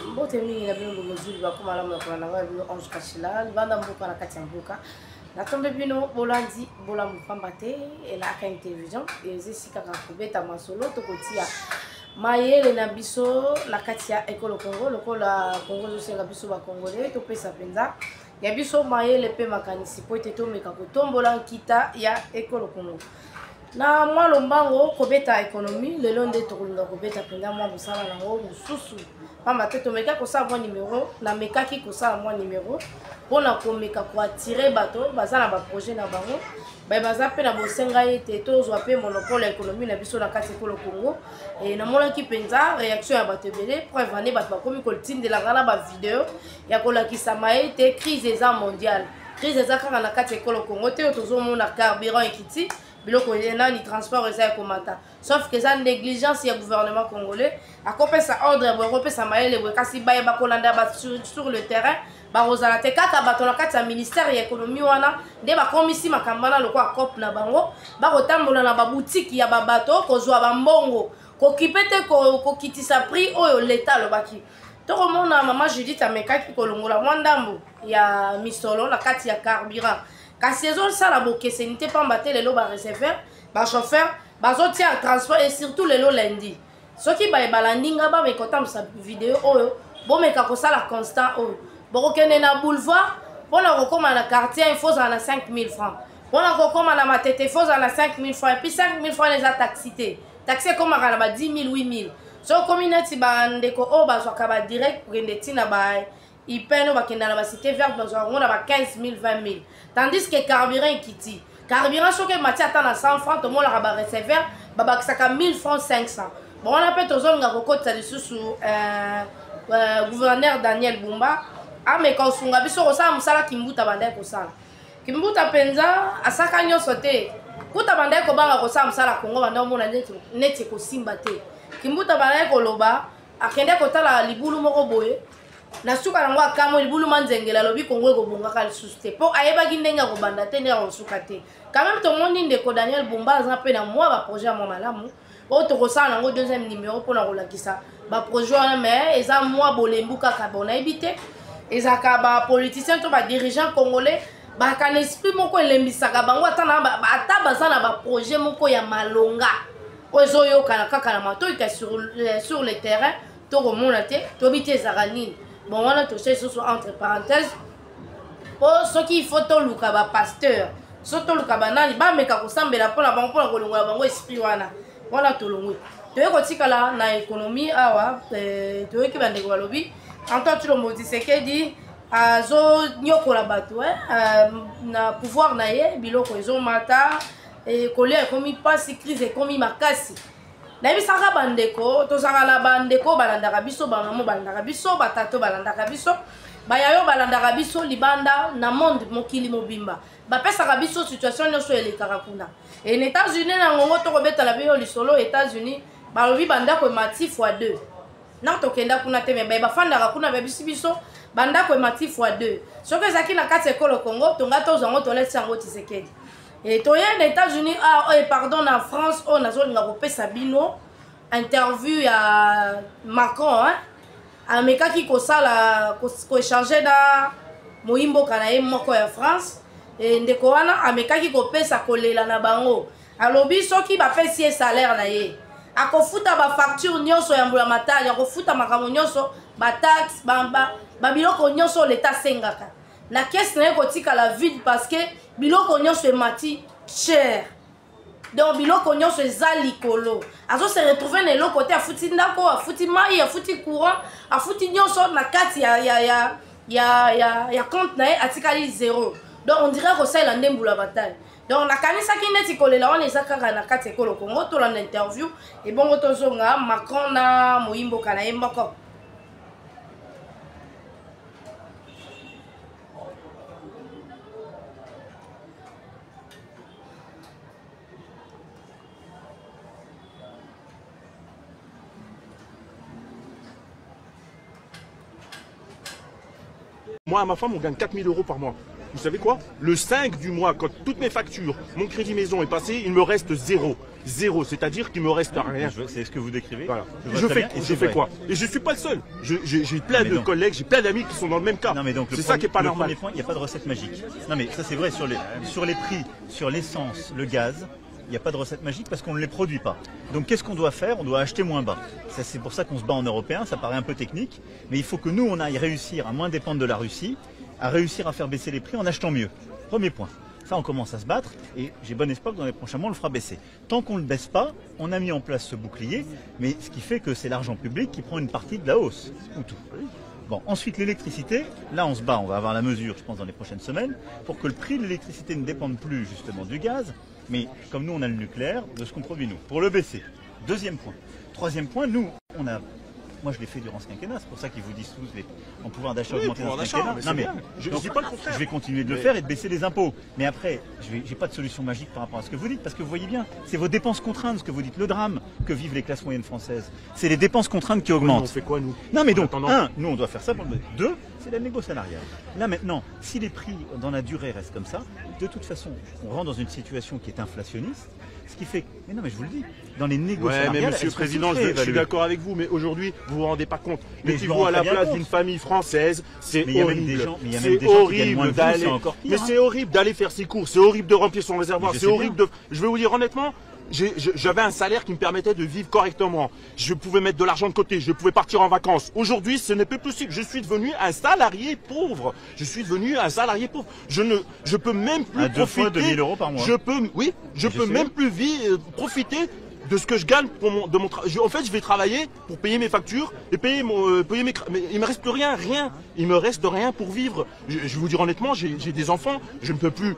Mbote mingi na bino bozuli bakoma la mokona na bino Ange Kachila libanda mboka na kati ya mboka na tombe bino bolandi bola mupamba te ela ka télévision ezisi kaka kobeta masolo to kotia mayele na biso na kati ya ekolo Congo lokola Congo zo senga biso ba congolais to pesa penza ya biso mayele pe makanisi po ete to meka kotombola nkita ya ekolo Congo na mwa lombango kobeta économie lelo nde tokolinga kobeta penza mwa bosala nango mosusu pamba te tomeka kosala mwa numéro na mekaki kosala mwa numéro mpona komeka koatire bato baza na baprojet na bango baza mpe na bosenga ete tozwa mpe monopole ya économie na biso na kati ekolo Congo namonaki mpenza réaction ya bato ebele preuve ane bato bakomi kotindelanga na bavideo ya kolakisama ete crise eza mondiale crise eza kaka na kati ekolo Congo te oyo tozomona carburant ekiti biloko nani transport eza ekomata sauf que eza négligence ya gouvernement congolais akopesa ordre boye akopesa mayele boye kasi baye bakolanda sur le terrain bakozala te kaka bato na kati ya ministère ya économie wana nde bakomisi makambo wana lokola cope na bango bakotambola na babutiki ya babato kozwa bambongo kokipe te kokitisa prix oyo leta alobaki tokomona mama Judith amekaki kolongola mwa ndambo ya misolo na kati ya carburant kasi ezosala bokeseni te pamba te lelo bareserveur bachauffeur bazotia transport et surtout lelo lundi soki bayebala ndinga bamekotambusa video oyo bomeka kosala constant oyo bokokende na boulevard mpona kokoma na quartier ifozala na 5000 francs mpona kokoma na matete ifozala na 5000 francs epuis 5000 francs eza taxi te taxi ekomaka na ba 10 000 8000 so komi neti bandeko oyo bazwaka badirect kokende ntina ipeno bakenda na basité verte bazwaka ngo na ba 15 000 20 000 tandis que carburant ekiti carburant soki emati ata na 100 francs tomonaka bareserveur babakisaka 1000 francs 500 bon wana mpe tozolinga kokotisa lisusu gouverneur Daniel Bumba ameka osunga biso kosala mosala kimbuta bandai kosala kimbuta mpenza asaka nyonso te kuta bandai kobanga kosala mosala Congo bandai omona neti ekosimba te kimbuta bandai koloba akende kotala libulu moko boye na suka nango akamo libulu manzengela lobi Congo ekobongaka lisusu te mpo ayebaki ndenge akobanda te ndenge akosuka te quand même tomoni ndeko Daniel Bumba aza mpe na mwa baprojet ya mwa malamu oyo tokosala nango deuxième numéro mpona kolakisa baprojet wana mais eza mwa bolembu kaka bonayebi te ezaka bapoliticien to badirigant congolais baka na esprit moko elembisaka bango ata baza na baprojet moko ya malonga oyo ezoyokana kaka na matoyika sur le terrain tokomona te toyebi te ezaka nini bon wana toshe lisusu entre parenthèse po soki ifo toluka bapasteur so toluka banani bameka kosambela mpona bango mpona kolongola bango esprit wana tolongwe toye kotikala na économie awa toyoki bandeko balobi Antoine Tshilombo Tshisekedi azonyokola bato na pouvoir na ye biloko ezomata kolia ekomi mpasi crise ekomi makasi nayebisaka bandeko tozalaka na bandeko balandaka biso bamamo balandaka biso batato balandaka biso bayayo balandaka biso libanda na monde mokili mobimba bapesaka biso situation nyonso elekaka kuna na États-Unis na ngongo tokobetala biso lisolo États-Unis balobi bandako emati x2 na tokenda kuna te me bafandaka kuna babisi biso bandako emati x2 soki ezalaki na kati ekolo Congo tonga tozwango toleti yango Tshisekedi toye na États-Unis pardon na France oyo nazolinga kopesa bino interview ya Macron amekaki kosala koéchange na moyimboka na ye moko ya France ndeko wana amekaki kopesa kolela na bango alobi soki bapesi ye salaire na ye akofuta bafacture nyonso ya mbula matari akofuta makambo nyonso bataxe babiloko nyonso leta sengaka na kese na ye kotikala vide parce que biloko nyonso emati cher donc biloko nyonso eza likolo azo se retrouver na eloko te afuti ndako afuti mai afuti courant afuti nyonso na kati ya compte na ye atikali zéro donc on dirait kosalela nde mbula bataille donc nakanisaki neti kolela wana eza kaka na kati ekolo Congo tolanda interview ebongo tozonga Macron na moyimboka na ye moko. Moi, ma femme, on gagne 4 000 € par mois. vous savez quoi? Le 5 du mois, quand toutes mes factures, mon crédit maison est passé, il me reste zéro. Zéro, c'est-à-dire qu'il me reste rien. C'est ce que vous décrivez. Voilà. Je fais quoi? Et je suis pas le seul. J'ai plein de collègues, j'ai plein d'amis qui sont dans le même cas. C'est ça qui est pas normal. Le premier point, il n'y a pas de recette magique. Non mais ça c'est vrai sur les prix, sur l'essence, le gaz. Il n'y a pas de recette magique parce qu'on ne les produit pas. Donc qu'est-ce qu'on doit faire? On doit acheter moins bas. C'est pour ça qu'on se bat en européen, ça paraît un peu technique, mais il faut que nous, on aille réussir à moins dépendre de la Russie, à réussir à faire baisser les prix en achetant mieux. Premier point. Ça, on commence à se battre et j'ai bon espoir que dans les prochains mois, on le fera baisser. Tant qu'on ne le baisse pas, on a mis en place ce bouclier, mais ce qui fait que c'est l'argent public qui prend une partie de la hausse, ou tout. Bon, ensuite l'électricité, là on se bat, on va avoir la mesure, je pense, dans les prochaines semaines, pour que le prix de l'électricité ne dépende plus justement du gaz, mais comme nous on a le nucléaire, de ce qu'on produit nous, pour le baisser. Deuxième point. Troisième point, nous, on a... Moi je l'ai fait durant ce quinquennat, c'est pour ça qu'ils vous disent tous en pouvoir d'achat augmenté dans ce quinquennat. Non, mais je dis pas le contraire. Je vais continuer de le faire et de baisser les impôts. Mais après, j'ai pas de solution magique par rapport à ce que vous dites, parce que vous voyez bien, c'est vos dépenses contraintes, ce que vous dites, le drame que vivent les classes moyennes françaises. C'est les dépenses contraintes qui augmentent. On fait quoi nous? Non mais donc, nous on doit faire ça pour le... Deux, c'est la négo salariale. Là maintenant, si les prix dans la durée restent comme ça, de toute façon, on rentre dans une situation qui est inflationniste. Ce qui fait, mais non mais je vous le dis, dans les négociations. Ouais, mais Monsieur le Président, je suis d'accord avec vous, mais aujourd'hui, vous vous rendez pas compte. Mettez-vous à la place d'une famille française, c'est horrible. C'est horrible d'aller. Mais c'est horrible d'aller faire ses courses, c'est horrible de remplir son réservoir, c'est horrible de. Je vais vous dire honnêtement. J'avais un salaire qui me permettait de vivre correctement. Je pouvais mettre de l'argent de côté, je pouvais partir en vacances. Aujourd'hui, ce n'est plus possible. Je suis devenu un salarié pauvre. Je suis devenu un salarié pauvre. Je peux même plus profiter. 2 fois 2000 € par mois. Je peux même plus profiter de ce que je gagne de mon travail. En fait, je vais travailler pour payer mes factures et payer mes. Mais il me reste rien. Il me reste rien pour vivre. Je vais vous dire honnêtement, j'ai des enfants. Je ne peux plus.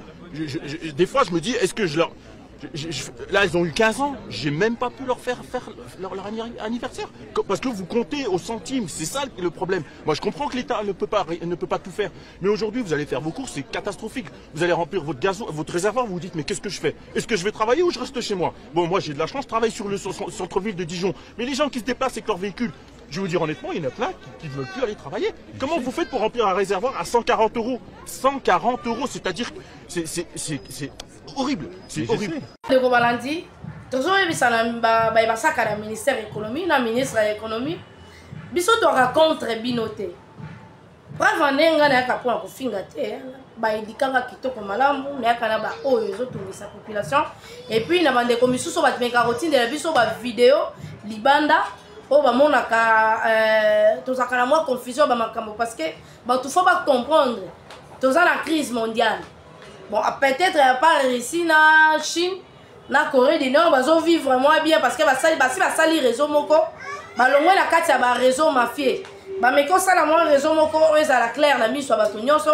Des fois, je me dis, est-ce que je leur là, ils ont eu 15 ans, j'ai même pas pu leur faire leur anniversaire. Parce que vous comptez au centime, c'est ça le problème. Moi, je comprends que l'État ne peut pas tout faire. Mais aujourd'hui, vous allez faire vos courses, c'est catastrophique. Vous allez remplir votre gaz, votre réservoir, vous vous dites, mais qu'est-ce que je fais? Est-ce que je vais travailler ou je reste chez moi? Bon, moi, j'ai de la chance, je travaille sur le centre-ville de Dijon. Mais les gens qui se déplacent avec leur véhicule, je vais vous dire honnêtement, il y en a plein qui ne veulent plus aller travailler. Comment vous faites pour remplir un réservoir à 140 €? 140 €, c'est-à-dire que c'est horrible. C'est horrible. Le Gobalandi, toujours il y a le ministère de l'économie, le ministre de l'économie. Biso to rencontre binoté. Bravo nenga na kapona ko finga te. Ba indikanga kitoko malamu, na kana ba oyo ezotungisa population. Et puis na bande komisuso ba tmeka routine de la biso ba vidéo libanda. Oh bah mon tous à moi confusion bah makambo parce que bah tout faut pas comprendre tous à la crise mondiale. Bon peut-être pas ici na Chine, na Corée du Nord bah zo vivre vraiment bien parce que bah sali réseau moko bah longwe la carte ya bah réseau mafieux. Bah mais quand ça la moi réseau moko eux à la claire la mise sur bato nyonso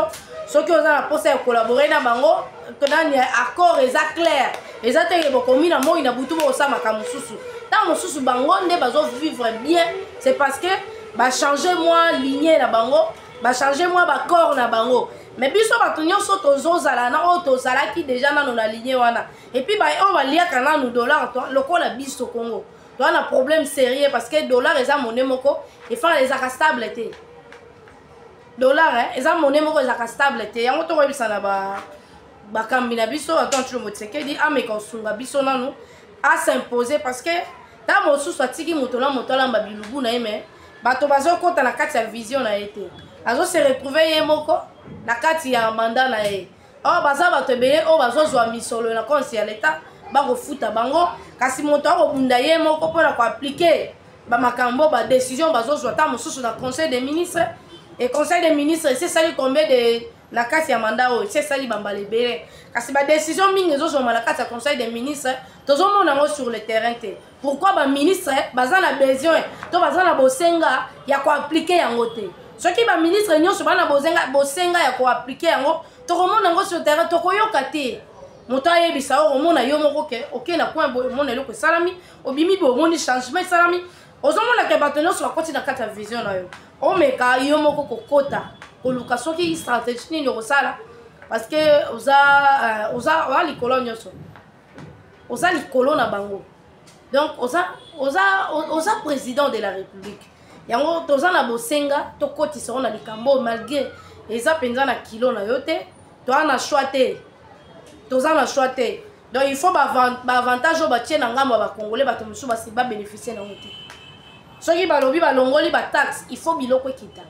ceux qui ont la poste à collaborer na bango que dans accord eza clair eza te boko mina mo ina butu bo sa makamususu. Tant mon sous bango ne bazo vivre bien, c'est parce que bah changer moi lignée na bango, bah changer moi ba corps na bango. Mais biso ba tunyo soto zozala na auto zala qui déjà na la lignée wana. Et puis bah on va lier kana nous dollars toi le ko la biso Congo. Toi on a problème sérieux parce que dollar eza monnaie moko et fa les stable été. Dollar hein, eza monnaie moko eza stable été. Yango to rebisa na ba kambina biso attends tu mo tseke di ameka sunga biso nanu. À s'imposer parce que dans mon sous atiki motola mba bilubu na yeme bato bazo kota na kati ya vision na été azo se retrouver ye moko na kati ya mandat na ye oh baza bato ebele oh bazo zwa misolo na konsi ya l'état ba ko futa bango kasi moto ko bunda ye moko pona ko appliquer ba makambo ba décision bazo zwa ta mosusu na conseil des ministres et conseil des ministres c'est ça lui tomber de la carte ya mandat c'est ça li bamba lebele kasi ba décision mingi zo zoma la carte ya conseil des ministres tozo mona sur le terrain te pourquoi ba ministre baza na besoin to baza na bosenga ya ko appliquer yango te ce qui ba ministre nyonso bana bosenga ya ko appliquer yango to komona ngo sur le terrain to koyoka te moto ayebisa o mona yo moko ke OK na point mona eloko salami obimi bo moni changement salami ozomona ke bato nyonso bakoti na carte ya vision na yo o meka yo moko kokota koluka soki stratégie nini okosala parce que oza likolo nyonso oza likolo na bango donc oza président de la république yango toza na bosenga tokotisa na likambo malgré eza penza na kilo na yo te Toi, on a choisi. Tous on a choisi. Donc, il faut avantage au bâtiment dans les Congolais, ils vont bénéficier de l'outil. Ceux qui balobi balongoli ba taxe, il faut biloko kita.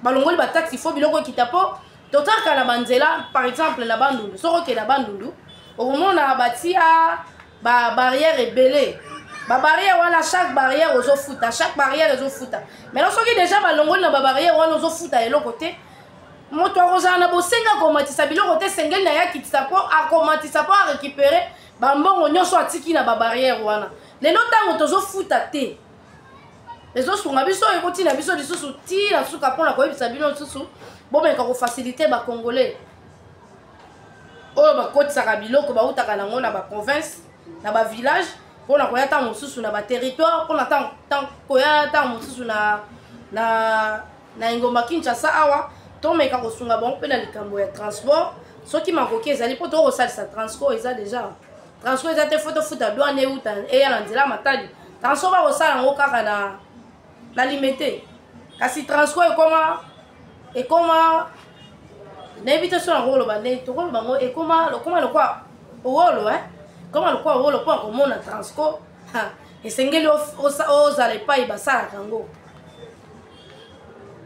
Balongoli ba taxe, il faut biloko kita pour total ka la banzela, par exemple la bandundu. Soko ke la bandundu, au moment on a bâti à ba barrière ébélée. Ba barrière voilà chaque barrière aux foota, chaque barrière aux foota. Mais là ceux qui déjà balongoli na ba barrière voilà aux foota et l'autre côté. Moto rozana bo senga komatisa biloko côté sengel na ya kitisa po a komatisa po a récupérer ba mbongo nyonso atiki na ba barrière wana. Les notango tozo foota te. Les autres sont abisso et continue abisso de sous ti la sous capon la quoi bisa bino sous bon ben ko faciliter ba congolais. Oh ba côte sarabilo ko ba utaka na ngona ba province na ba village pour na ko yata mususu na ba territoire pour na tant ko yata mususu na Ngoma Kinshasa awa to meka ko sunga bon pe na likambo ya transport so ki makoki ezali po to ko salisa transport eza déjà transport eza te photo futa douane uta e ya nzela matali transport ba ko sala ngo kaka na limité kasi transport e koma n'évite sur un rôle bandé to rôle bango e koma le quoi rôle comment le quoi rôle pour ko mona transport et sengeli o zale pa ibasala kango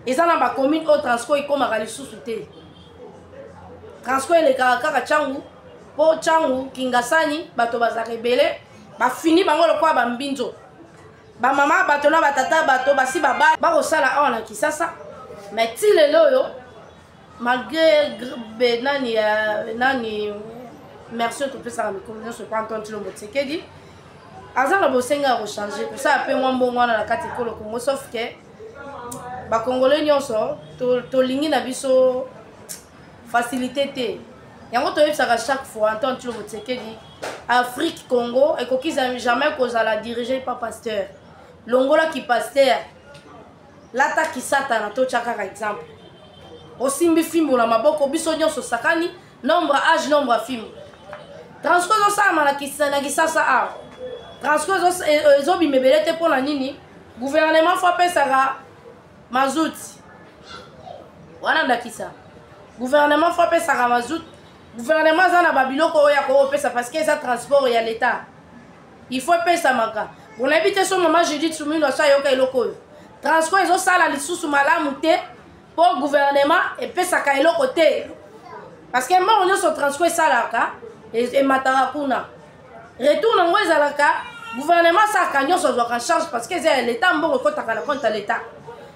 et ça dans ma commune au transport il comme à sous te transport les kaka changu po changu kingasani bato bazaka ebele ba fini bango le quoi ba mbinzo ba mama bato na batata bato basi baba ba ko sala on la kisasa mais ti lelo yo malgré nani merci tout ça me communion se prend ton tilo motsekedi azala bosenga ko changer pour ça après moi mbongo na kati ko le Congo sauf que ba congolais nyonso to lingi na biso facilité te yango to yebisaka chaque fois Antoine Tshilo Motsekedi Afrique Congo et koki jamais kozala dirigé par pasteur longola ki pasteur lata ki satana to chaka ka exemple osimbi fimbo na maboko biso nyonso sakani nombre âge nombre film transport ça mala kisana kisasa a transport ezo bimebelete pona nini gouvernement faut pesaka mazout wana ndakisa gouvernement faut pesaka mazout gouvernement za na babiloko oya ko pesa parce que ça transport ya l'état il faut pesa maka on habite son maman Judith Soumino ça yoka eloko transport ezo sala lisusu malamu te pour gouvernement et pesa ka eloko te parce que moi on est sur transport salaka et matara kuna retour nango ezalaka gouvernement ça kanyo so en charge parce que c'est l'état mbongo kotaka na compte l'état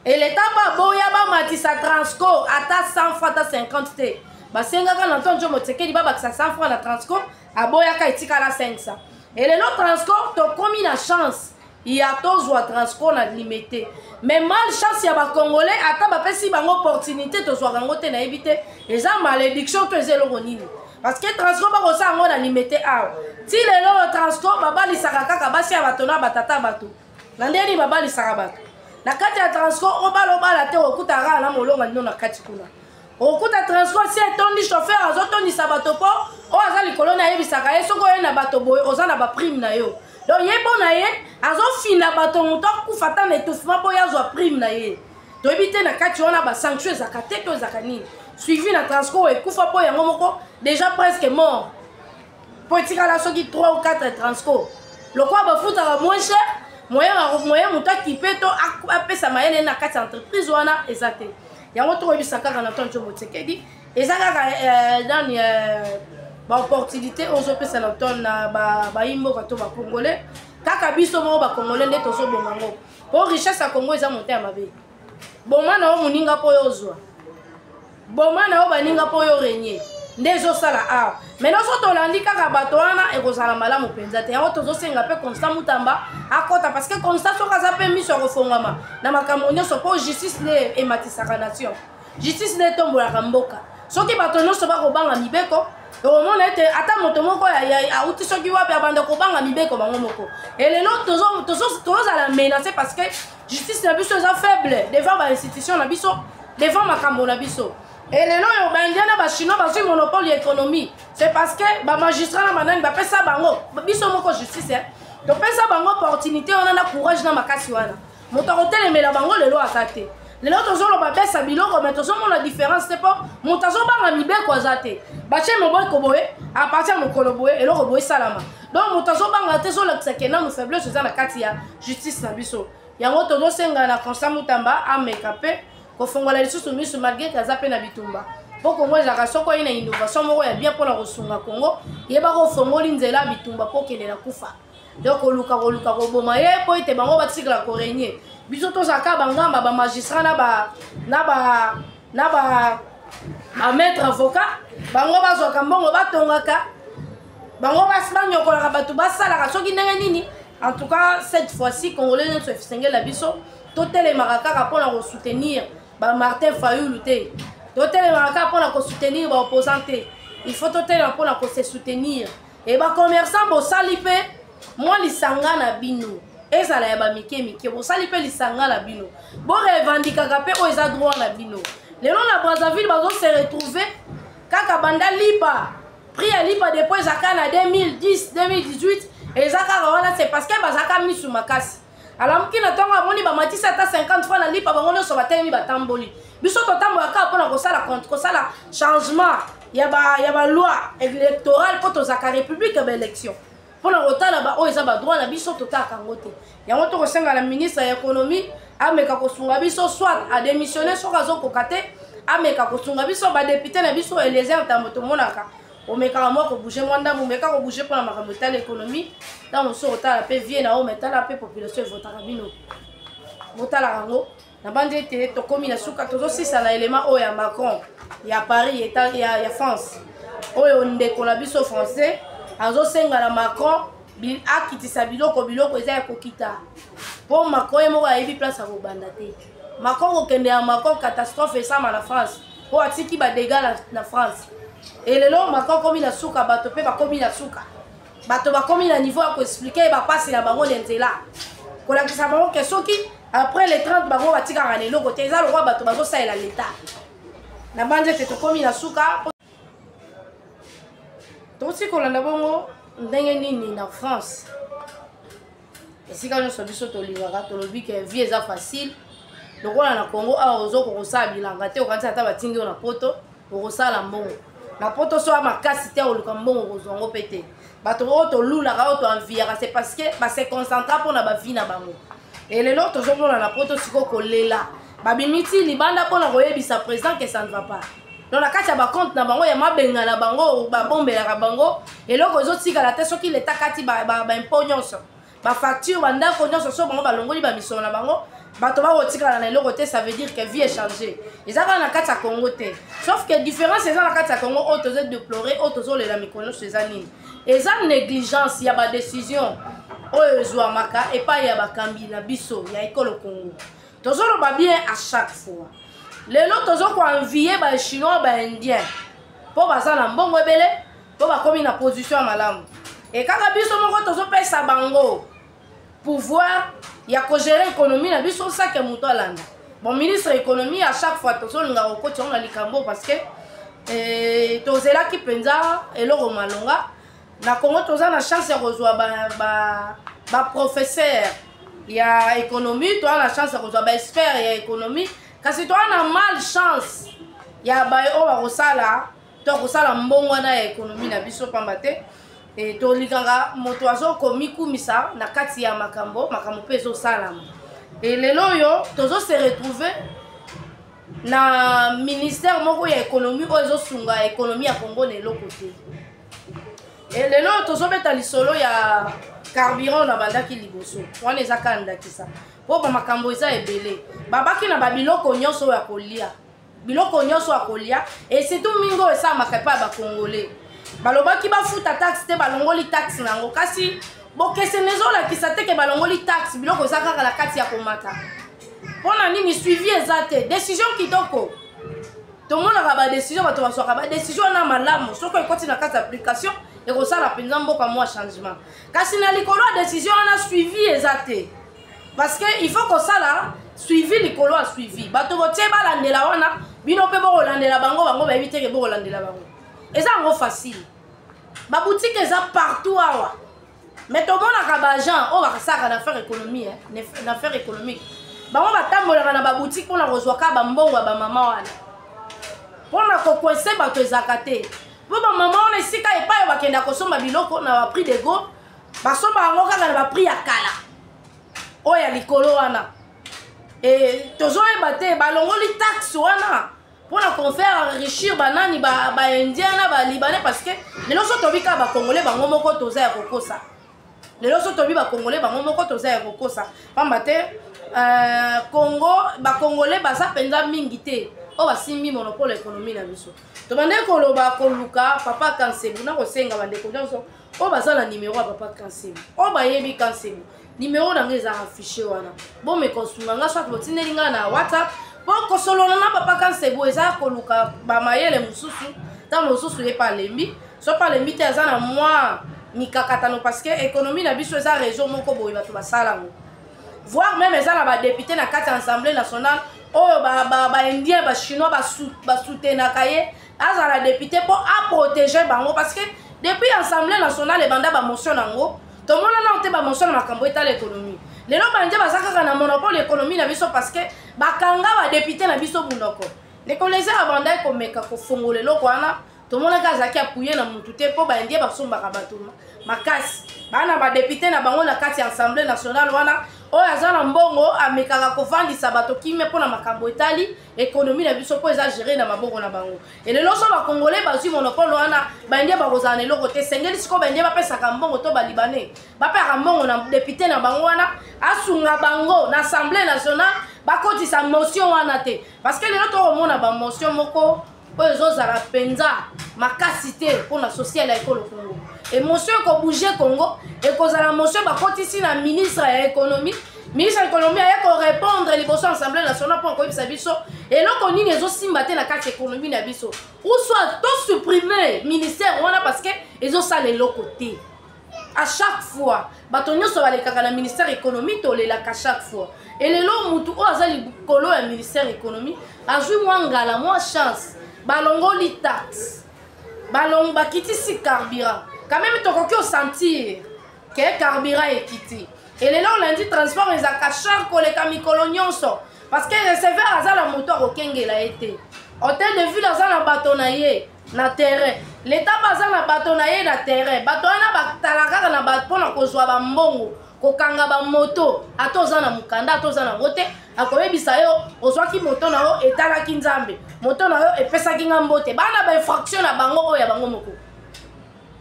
et l'état ba boya ba matisa transco ata 100 francs ata 50 te ba senga ka na Tshilo Motsekedi ba bakisa 100 francs na transco aboya ka itika la 500 et le lot transco to komi na chance il y a tozwa transco na limité mais mal chance ya ba congolais ata ba pesi bango opportunité to zwa rango te na ebité eza malédiction to ezelo nini parce que transco ba ko sa ngo na limité a ti le lot transco ba bali sakaka basi ya bato na batata bato na ndeni ba bali sakabato na kati ya transport obala te okuta ra na molonga nino na kati kuna okuta transport si etondi chauffeur azotondisa bato po o azali kolona yebisaka ye soko ye na bato boye oza na ba prime na yo donc ye bona ye azofina bato moto akufa ta na étouffement po yazwa prime na ye toyebi te na kati wana ba sanction ezaka te to ezaka nini suivi na transport ekufa po yango moko déjà presque mort po etikala soki 3 ou 4 transport lokwa bafutaka moins cher moyen moto akipe to apesa mayele na kati entreprise wana eza te yango toyebisa kaka na Tshilo Motsekedi eza kaka dans ba opportunité ozopesa na ton na baimboka to ba congolais kaka biso mo ba congolais nde tozobonga ngo po richesse ya Congo eza monte ya mabe boma na o muninga po yozwa boma na o baninga po yo régner ndezo sala a mais noso tolandi kaka bato wana ekozala malamu penza te yango tozosenga pe Constant Mutamba akota parce que Constant soka za pe miso kofongama na makambo nyonso po justice ne ematisaka nation justice ne tombolaka mboka soki bato nyonso bakobanga mibeko omona ete ata moto moko auti soki wapi abanda kobanga mibeko bango moko et lelo tozala menacé parce que justice na biso eza faible devant ba institution na biso devant makambo na biso et les gens bandiana ba chinois ba monopole économie c'est parce que ba magistrat na banani ba pesa bango biso moko justice to pesa bango opportunité on a courage na makasi wana moto hotel emela bango lelo akate Les autres ont la baisse à biloko, mais tous ont la différence, c'est pas mon tazo banga mibe quoi zate. Bache mon boy koboé, à partir mon koloboé et le roboé salama. Donc mon tazo banga teso la tsakena nous faiblesse dans la katia justice na biso. Yango todo senga na constat mutamba a mekape ko fongola lisusu misu malgré kazape na bitumba. Pour Congo la soko ina innovation moko ya bien pour la kosunga Congo, yeba ko fongoli nzela bitumba pour kele na kufa. Donc oluka ko boma ye po ite bango batikla ko régner. Biso to zaka bangamba ba magistrat na ba maître avocat bango bazoka mbongo batongaka bango basbanyo ko la batu basala ka soki ndenge nini. En tout cas cette fois-ci congolais ne se fisenge la biso to tele maraka pour la soutenir ba Martin Fayulu te to tele maraka pour la soutenir ba opposante il faut to tele pour la se soutenir et ba commerçant bo salipe moi lisanga na bino ezala ya ba mike bo salipe lisanga na bino bo revendika pe o eza droit na bino lelo na Brazzaville bazo se retrouver kaka banda lipa prix à lipa depuis zakana 2010 2018 et zakara wana c'est parce que bazaka misu makasi alors mki na tonga moni ba matisa ta 50 francs na lipa bango so batemi batamboli biso to tambola ka pona ko sala contre ko sala changement ya ba loi électorale pour to zakara république ba élection pona rotala ba o eza ba droit na biso to ta kangote yango to ko senga la ministre ya économie ameka ko sunga biso soit a démissionner so kazo ko kate ameka ko sunga biso ba député na biso Eliezer Tamboto monaka o meka mo ko bouger mwanda mo meka ko bouger pour la makamota l'économie dans so rotala pe vie na o metala pe population votaka bino votala rango na bande te to komi na suka to si ça na élément o ya Macron ya Paris ya France o yo ndeko la biso français azo senga na Macron bil akitisa biloko eza ya kokita pour Macron e moko ayebi place à kobanda te Macron ko kende ya Macron catastrophe ça na France po atiki ba dégâts na France et lelo Macron komi na suka bato pe ba komi na suka bato ba komi na niveau à ko expliquer ba passe na bango lentela ko la kisa bango ke soki après les 30 bango batika ngane loko te za le roi bato bazo saela l'état na bande te to komi na suka to si ko landa bango ndenge nini na France esika nyonso biso tolingaka tolobi ke vie eza facile lokola na Congo awa ozoko kosala bilanga te okanisa ata batindi yo na poto okosala mbongo na poto so makasi te oluka mbongo kozwango pe te bato oyo tolulaka oyo toenviaka c'est parce que base concentra mpona bavie na bango e lelo tozomona na poto siko kolela babimiti libanda mpona koyebisa président que ça ne va pas donc na kati ya bacompte na bango ya mabenga na bango babombelaka bango eloko ezotikala te soki leta kati baimpo nyonso bafacture bandako nyonso so bango balongoli bamisolo na bango bato bakotikala na eloko te ça veut dire que vie est changée eza kaka na kati ya Congo te sauf que différence eza na kati ya Congo oyo tozo déplorer oyo tozolela mikolo nyonso eza nini eza négligence ya badécision oyo ezwamaka epai ya bakambi na biso ya ekolo Congo tozoloba bien à chaque fois lelo tozokoenvie bachinois baindien mpo baza na mbongo ebele mpo bakomi na position ya malamu e kaka biso moko tozopesa bango pouvoir ya kogérer économie na biso sake moto alanda bon ministre économie à chaque fois tozolinga kokoti yango na likambo parce que tozelaki mpenza eloko malonga na Congo toza na chance ya kozwa baprofesseur ya économie toza na chance ya kozwa baexpert ya économie kasi toza na malchance ya baye oyo bakosala to kosala mbongo wana ya économie na biso pamba te tolikanga moto azokomikumisa na kati ya makambo mpe ezosalama e lelo oyo tozose retrouver na ministère moko ya économie oyo ezosunga économie ya Congo na eloko te e lelo tozobeta lisolo ya carburant na bandaki liboso wana eza kaka ndakisa mpo bamakambo eza ebele babaki na babiloko nyonso ya kolia biloko nyonso ya kolia e surtout mingo esalamaka epai ya bakongolais balobaki bafuta taxe te balongoli taxe nango kasi bokeseni ezolakisa te ke balongoli taxe biloko eza kaka na kati ya komata mpona nini suivi eza te décision kitoko tomonaka badécision bato baswaka badécision na malamu soki ekoti na kati ya application ekosala mpenza mboka mwa changement kasi na likolo ya décision wana suivi eza te parce que il faut kosala suivi likolo ya suivi bato botie balandela wana bino mpe bokolandela bango bango bayebi teke bokolandela bango eza yango facile baboutique eza partout awa mais tomonaka baagent oyo bakasalaka na affaire économie na affaire économique bango batambolaka na baboutique mpona kozwaka bambongo ya bamama wana mpona kokwese bato ezalaka te mpo bamama wana esika epai oyo bakenda kosomba biloko na baprix de go basomba yango kaka na baprix ya kala oyo ya likolo wana tozoyeba te balongoli taxe wana mpona konfaire enrichir banani baindien na balibanais parce que lelo so tobi kaka bakongole bango moko toza ya kokosa lelo so tobi bakongole bango moko toza ya kokosa pamba te Congo bakongole baza mpenza mingi te oyo basimbi monopole économie na biso tobande koloba koluka papa Kansebu na kosenga bandeko nyonso oyo baza na nimero ya papa Kansebu oyo bayebi Kansebu nimero nango ezaka affiché wana bomekosunga nga soit botindeli nga na WhatsApp po kosolola na papa Kansebu eza koluka bamayele mosusu ntango mosusu ye pa alembi so pa alembi te aza na mwa mikakatano parce que économie na biso eza région moko boye bato basala ngo voire même eza na badepute na kati ya assemblée nationale oyo baindien bachinois basoutenaka ye azala député mpo aprotéger bango parce que depuis assemblée nationale ebanda bamotion nango tomona nao te bamotion na makambo etala économie lelo bandie baza kaka na monopole économie na biso parce que bakanga badepute na biso bundoko ndeko leze abanda ekomeka kofongola eloko wana tomonaka azalaki apuye na mutu te mpo bandie basombaka bato makasi bana badepute na bango na kati ya assemblée nationale wana oyo aza na mbongo amekaka kovandisa bato kimia mpona makambo etali économie na biso mpo eza géré na maboko na bango elelo so bakongole bazwi monopole wana bandie bakozala na eloko te sengeli sikoyo bandie bapesaka mbongo to balibanais bapesaka mbongo na depute na bango wana asunga bango na assemblée nationale bakotisa motion wana te parce que lelo tokomona bamotion moko oyo ezozala mpenza makasi te mpona social ya ekolo Congo émotion ekobouge Congo ekozala motion bakotisi na ministre ya économie ministre ya économie aye korépondre liboso assemblée nationale mpo koyebisa biso eloko nini ezosimba te na kati économie na biso ou soit tosupprime ministère wana parce que ezosala eloko te à chaque fois bato nyonso balekaka na ministère économie tolelaka chaque fois elelo mutu oyo aza likolo ya ministère économie azwi mwa ngala mwa chance balongoli taxe bakitisi carburant quand même tokoki osentir ke carburant ekiti elelo lundi transport ezalaka cher koleka mikolo nyonso parce que receveur aza na moto akokengela ye te hotel de ville aza na bato na ye na terrain l'état baza na bato na ye na terrain bato wana batala kaka na bato mpona kozwa bambongo kokanga bamoto ata oza na mokanda ata oza nango te akoyebisa yo ozwaki moto na yo etalaki nzambe moto na yo epesaki nga mbote bana bainfraction na bango oyo ya bango moko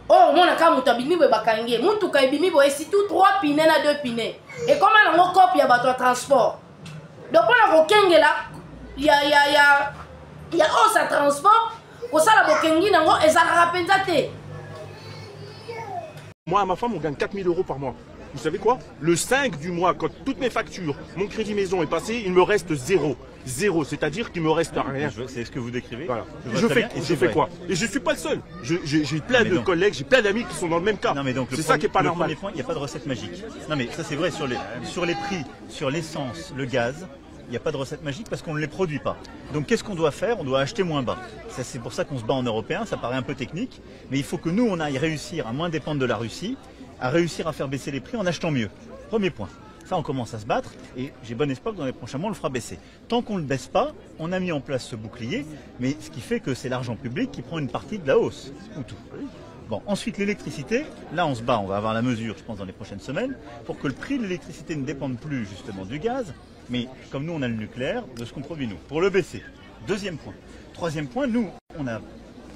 oyo omonaka moto abimi boye bakangi ye mutuka ebimi boye surtout 3 pine na 2 pine ekoma nango kope ya bato ya transport donc mpona kokengela ya osa transport kosala bokengi nango ezalaka mpenza te. Moi, à ma femme, on gagne 4 000 € par mois. Vous savez quoi? Le 5 du mois, quand toutes mes factures, mon crédit maison est passé, il me reste zéro. Zéro, c'est-à-dire qu'il me reste rien. C'est ce que vous décrivez. Voilà. Je fais quoi? Et je suis pas le seul. J'ai plein de collègues, j'ai plein d'amis qui sont dans le même cas. C'est ça qui est pas normal. Il n'y a pas de recette magique. Non mais ça c'est vrai sur les prix, sur l'essence, le gaz. Il n'y a pas de recette magique parce qu'on ne les produit pas. Donc qu'est-ce qu'on doit faire? On doit acheter moins bas. C'est pour ça qu'on se bat en européen, ça paraît un peu technique, mais il faut que nous, on aille réussir à moins dépendre de la Russie, à réussir à faire baisser les prix en achetant mieux. Premier point. Ça, on commence à se battre et j'ai bon espoir que dans les prochains mois, on le fera baisser. Tant qu'on ne le baisse pas, on a mis en place ce bouclier, mais ce qui fait que c'est l'argent public qui prend une partie de la hausse, ou tout. Bon, ensuite l'électricité, là on se bat, on va avoir la mesure, je pense, dans les prochaines semaines, pour que le prix de l'électricité ne dépende plus justement du gaz, mais comme nous on a le nucléaire, de ce qu'on produit nous, pour le baisser. Deuxième point. Troisième point, nous, on a...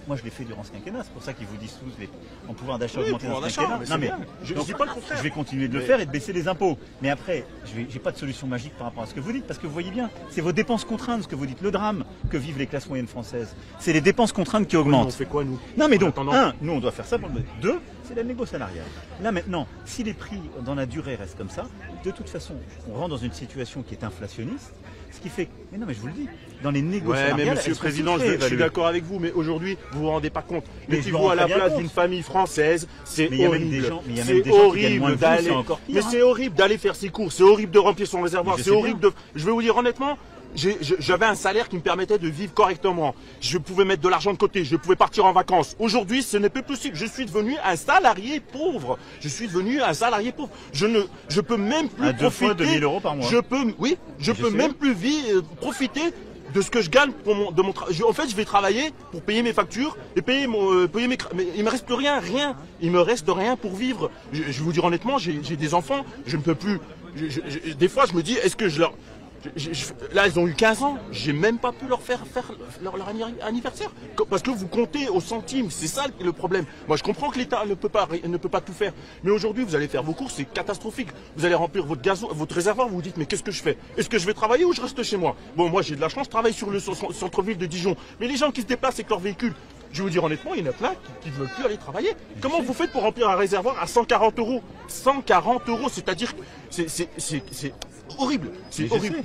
Moi je l'ai fait durant ce quinquennat, c'est pour ça qu'ils vous disent tous en pouvoir d'achat augmenté dans ce quinquennat. Non mais je ne dis pas le contraire. Je vais continuer de le faire et de baisser les impôts. Mais après, je n'ai pas de solution magique par rapport à ce que vous dites, parce que vous voyez bien, c'est vos dépenses contraintes, ce que vous dites, le drame que vivent les classes moyennes françaises. C'est les dépenses contraintes qui augmentent. On fait quoi nous? Non mais donc, nous on doit faire ça pour le... Deux, c'est la négo salariale. Là maintenant, si les prix dans la durée restent comme ça, de toute façon, on rentre dans une situation qui est inflationniste. Ce qui fait que, mais non mais je vous le dis, dans les négociations. Ouais, mais Monsieur le Président, je suis d'accord avec vous, mais aujourd'hui, vous vous rendez pas compte. Mettez-vous à la place d'une famille française, c'est horrible. C'est horrible d'aller. Mais c'est horrible d'aller faire ses courses, c'est horrible de remplir son réservoir, c'est horrible de. Je vais vous dire honnêtement, j'avais un salaire qui me permettait de vivre correctement. Je pouvais mettre de l'argent de côté, je pouvais partir en vacances. Aujourd'hui, ce n'est plus possible. Je suis devenu un salarié pauvre. Je suis devenu un salarié pauvre. Je peux même plus à 2 profiter. fois 2000 € par mois. Je peux même plus profiter de ce que je gagne de mon travail. En fait, je vais travailler pour payer mes factures et payer mais il me reste plus rien. Il me reste rien pour vivre. Je vais vous dire honnêtement, j'ai des enfants, je ne peux plus. Des fois, je me dis, est-ce que je leur... Là, ils ont eu 15 ans, j'ai même pas pu leur faire leur anniversaire. Parce que vous comptez au centime, c'est ça le problème. Moi, je comprends que l'État ne peut pas tout faire. Mais aujourd'hui, vous allez faire vos courses, c'est catastrophique. Vous allez remplir votre réservoir, vous vous dites, mais qu'est-ce que je fais? Est-ce que je vais travailler ou je reste chez moi? Bon, moi, j'ai de la chance, je travaille sur le centre-ville de Dijon. Mais les gens qui se déplacent avec leur véhicule, je vais vous dire honnêtement, il y en a plein qui ne veulent plus aller travailler. Comment vous faites pour remplir un réservoir à 140 €? 140 €, c'est-à-dire, c'est horrible. C'est horrible.